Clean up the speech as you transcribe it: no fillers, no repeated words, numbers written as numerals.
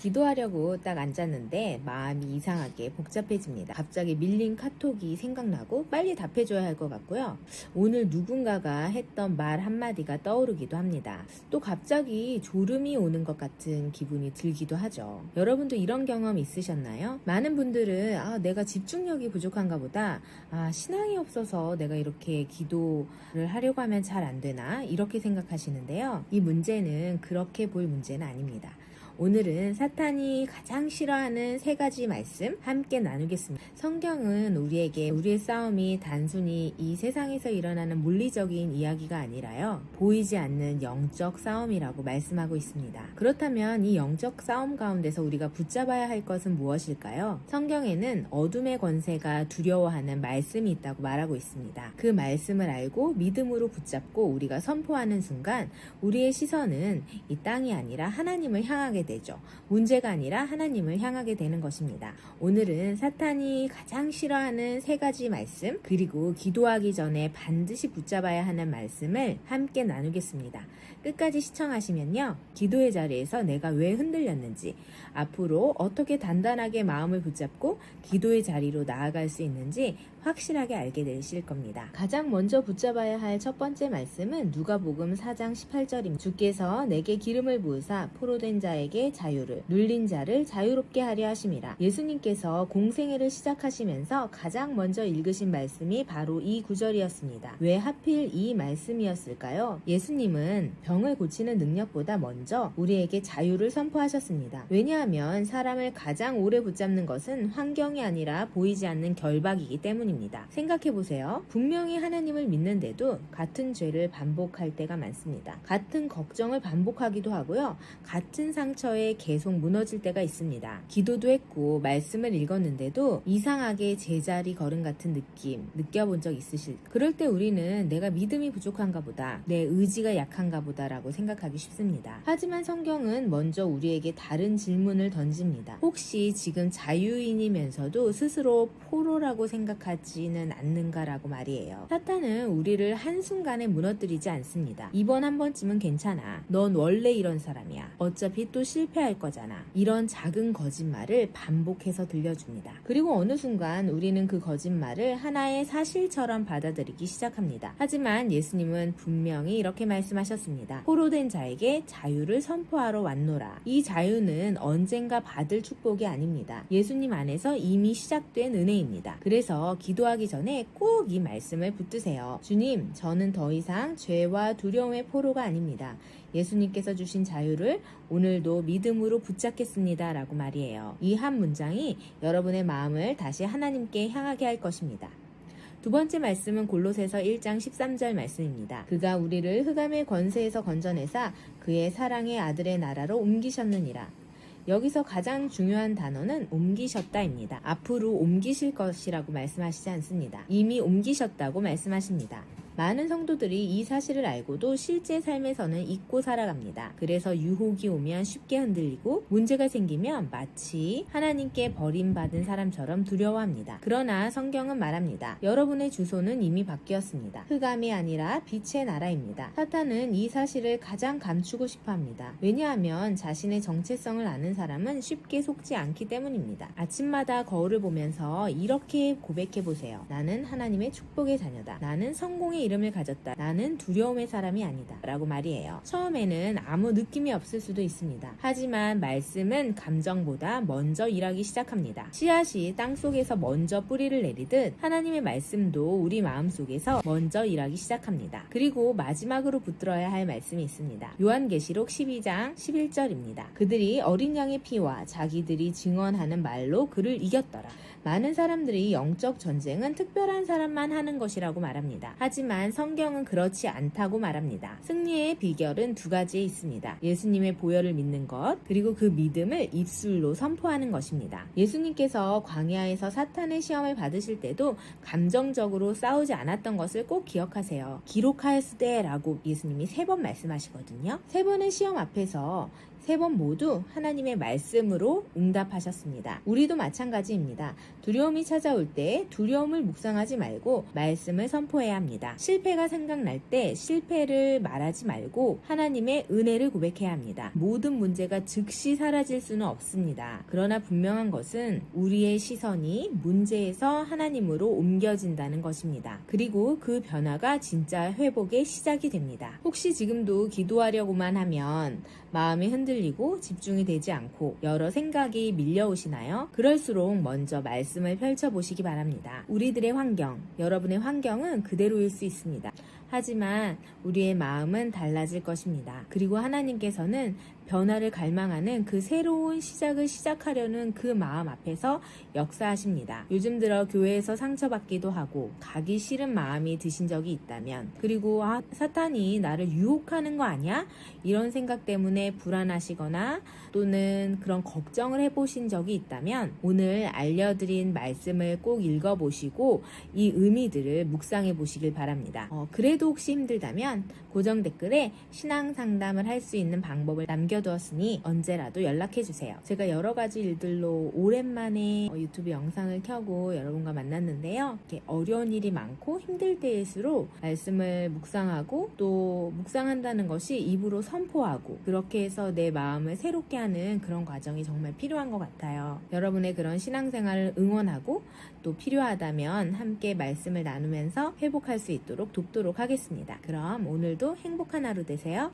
기도하려고 딱 앉았는데 마음이 이상하게 복잡해집니다. 갑자기 밀린 카톡이 생각나고 빨리 답해줘야 할 것 같고요. 오늘 누군가가 했던 말 한마디가 떠오르기도 합니다. 또 갑자기 졸음이 오는 것 같은 기분이 들기도 하죠. 여러분도 이런 경험 있으셨나요? 많은 분들은 내가 집중력이 부족한가 보다, 신앙이 없어서 내가 이렇게 기도를 하려고 하면 잘 안 되나 이렇게 생각하시는데요. 이 문제는 그렇게 볼 문제는 아닙니다. 오늘은 사탄이 가장 싫어하는 3가지 말씀 함께 나누겠습니다. 성경은 우리에게 우리의 싸움이 단순히 이 세상에서 일어나는 물리적인 이야기가 아니라요, 보이지 않는 영적 싸움이라고 말씀하고 있습니다. 그렇다면 이 영적 싸움 가운데서 우리가 붙잡아야 할 것은 무엇일까요? 성경에는 어둠의 권세가 두려워하는 말씀이 있다고 말하고 있습니다. 그 말씀을 알고 믿음으로 붙잡고 우리가 선포하는 순간 우리의 시선은 이 땅이 아니라 하나님을 향하게 되죠. 문제가 아니라 하나님을 향하게 되는 것입니다. 오늘은 사탄이 가장 싫어하는 3가지 말씀, 그리고 기도하기 전에 반드시 붙잡아야 하는 말씀을 함께 나누겠습니다. 끝까지 시청하시면요, 기도의 자리에서 내가 왜 흔들렸는지, 앞으로 어떻게 단단하게 마음을 붙잡고 기도의 자리로 나아갈 수 있는지 확실하게 알게 되실 겁니다. 가장 먼저 붙잡아야 할 첫 번째 말씀은 누가복음 4장 18절입니다. 주께서 내게 기름을 부으사 포로된 자에게 자유를, 눌린 자를 자유롭게 하려 하심이라. 예수님께서 공생애를 시작하시면서 가장 먼저 읽으신 말씀이 바로 이 구절이었습니다. 왜 하필 이 말씀이었을까요? 예수님은 병을 고치는 능력보다 먼저 우리에게 자유를 선포하셨습니다. 왜냐하면 사람을 가장 오래 붙잡는 것은 환경이 아니라 보이지 않는 결박이기 때문입니다. 생각해보세요. 분명히 하나님을 믿는데도 같은 죄를 반복할 때가 많습니다. 같은 걱정을 반복하기도 하고요, 같은 상처에 계속 무너질 때가 있습니다. 기도도 했고 말씀을 읽었는데도 이상하게 제자리 걸음 같은 느낌 느껴본 적 있으실? 그럴 때 우리는 내가 믿음이 부족한가 보다, 내 의지가 약한가 보다 라고 생각하기 쉽습니다. 하지만 성경은 먼저 우리에게 다른 질문을 던집니다. 혹시 지금 자유인이면서도 스스로 포로라고 생각하지는 않는가라고 말이에요. 사탄은 우리를 한순간에 무너뜨리지 않습니다. 이번 한 번쯤은 괜찮아, 넌 원래 이런 사람이야, 어차피 또 실패할 거잖아, 이런 작은 거짓말을 반복해서 들려줍니다. 그리고 어느 순간 우리는 그 거짓말을 하나의 사실처럼 받아들이기 시작합니다. 하지만 예수님은 분명히 이렇게 말씀하셨습니다. 포로된 자에게 자유를 선포하러 왔노라. 이 자유는 언젠가 받을 축복이 아닙니다. 예수님 안에서 이미 시작된 은혜입니다. 그래서 기도하기 전에 꼭 이 말씀을 붙드세요. 주님, 저는 더 이상 죄와 두려움의 포로가 아닙니다. 예수님께서 주신 자유를 오늘도 믿음으로 붙잡겠습니다 라고 말이에요. 이 한 문장이 여러분의 마음을 다시 하나님께 향하게 할 것입니다. 두 번째 말씀은 골로새서 1장 13절 말씀입니다. 그가 우리를 흑암의 권세에서 건져내사 그의 사랑의 아들의 나라로 옮기셨느니라. 여기서 가장 중요한 단어는 옮기셨다입니다. 앞으로 옮기실 것이라고 말씀하시지 않습니다. 이미 옮기셨다고 말씀하십니다. 많은 성도들이 이 사실을 알고도 실제 삶에서는 잊고 살아갑니다. 그래서 유혹이 오면 쉽게 흔들리고 문제가 생기면 마치 하나님께 버림받은 사람처럼 두려워합니다. 그러나 성경은 말합니다. 여러분의 주소는 이미 바뀌었습니다. 흑암이 아니라 빛의 나라입니다. 사탄은 이 사실을 가장 감추고 싶어합니다. 왜냐하면 자신의 정체성을 아는 사람은 쉽게 속지 않기 때문입니다. 아침마다 거울을 보면서 이렇게 고백해보세요. 나는 하나님의 축복의 자녀다. 나는 성공의 이름을 가졌다. 나는 두려움의 사람이 아니다. 라고 말이에요. 처음에는 아무 느낌이 없을 수도 있습니다. 하지만 말씀은 감정보다 먼저 일하기 시작합니다. 씨앗이 땅속에서 먼저 뿌리를 내리듯 하나님의 말씀도 우리 마음속에서 먼저 일하기 시작합니다. 그리고 마지막으로 붙들어야 할 말씀이 있습니다. 요한계시록 12장 11절입니다. 그들이 어린 양의 피와 자기들이 증언하는 말로 그를 이겼더라. 많은 사람들이 영적 전쟁은 특별한 사람만 하는 것이라고 말합니다. 하지만 성경은 그렇지 않다고 말합니다. 승리의 비결은 2가지에 있습니다. 예수님의 보혈을 믿는 것, 그리고 그 믿음을 입술로 선포하는 것입니다. 예수님께서 광야에서 사탄의 시험을 받으실 때도 감정적으로 싸우지 않았던 것을 꼭 기억하세요. 기록하였으되 라고 예수님이 3번 말씀하시거든요. 3번의 시험 앞에서 세 번 모두 하나님의 말씀으로 응답하셨습니다. 우리도 마찬가지입니다. 두려움이 찾아올 때 두려움을 묵상하지 말고 말씀을 선포해야 합니다. 실패가 생각날 때 실패를 말하지 말고 하나님의 은혜를 고백해야 합니다. 모든 문제가 즉시 사라질 수는 없습니다. 그러나 분명한 것은 우리의 시선이 문제에서 하나님으로 옮겨진다는 것입니다. 그리고 그 변화가 진짜 회복의 시작이 됩니다. 혹시 지금도 기도하려고만 하면 마음이 흔들리고 집중이 되지 않고 여러 생각이 밀려오시나요? 그럴수록 먼저 말씀을 펼쳐보시기 바랍니다. 우리들의 환경, 여러분의 환경은 그대로일 수 있습니다. 하지만 우리의 마음은 달라질 것입니다. 그리고 하나님께서는 변화를 갈망하는 그 새로운 시작을 시작하려는 그 마음 앞에서 역사하십니다. 요즘 들어 교회에서 상처받기도 하고 가기 싫은 마음이 드신 적이 있다면, 그리고 사탄이 나를 유혹하는 거 아니야? 이런 생각 때문에 불안하시거나 또는 그런 걱정을 해보신 적이 있다면 오늘 알려드린 말씀을 꼭 읽어보시고 이 의미들을 묵상해 보시길 바랍니다. 그래도 혹시 힘들다면 고정 댓글에 신앙 상담을 할 수 있는 방법을 남겨두었으니 언제라도 연락해주세요. 제가 여러 가지 일들로 오랜만에 유튜브 영상을 켜고 여러분과 만났는데요. 이렇게 어려운 일이 많고 힘들 때일수록 말씀을 묵상하고 또 묵상한다는 것이 입으로 선포하고 그렇게 해서 내 마음을 새롭게 하는 그런 과정이 정말 필요한 것 같아요. 여러분의 그런 신앙생활을 응원하고 또 필요하다면 함께 말씀을 나누면서 회복할 수 있도록 돕도록 하겠습니다. 그럼 오늘도 행복한 하루 되세요.